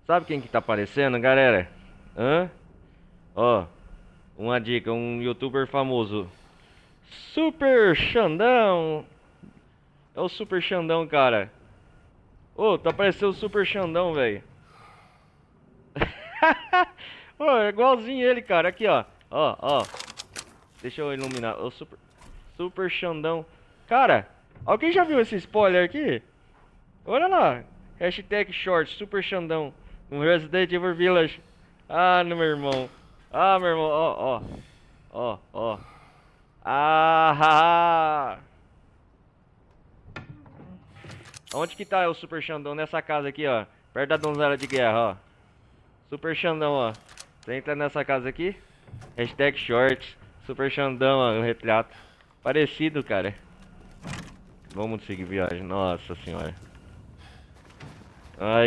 Sabe quem que tá aparecendo, galera? Hã? Ó, uma dica, um youtuber famoso. Super Xandão. É o Super Xandão, cara. Ô, tá aparecendo o Super Xandão, velho. Ô, é igualzinho ele, cara. Aqui, ó. Ó, ó. Deixa eu iluminar. O Super Xandão. Cara, alguém já viu esse spoiler aqui? Olha lá. Hashtag short, Super Xandão. No Resident Evil Village. Ah, no meu irmão. Ah, meu irmão. Ó, ó. Ó, ó. Ah, onde que tá o Super Xandão? Nessa casa aqui, ó. Perto da donzela de guerra, ó. Super Xandão, ó. Você entra nessa casa aqui. Hashtag shorts. Super Xandão, ó. O retrato. Parecido, cara. Vamos seguir viagem. Nossa senhora. Ai,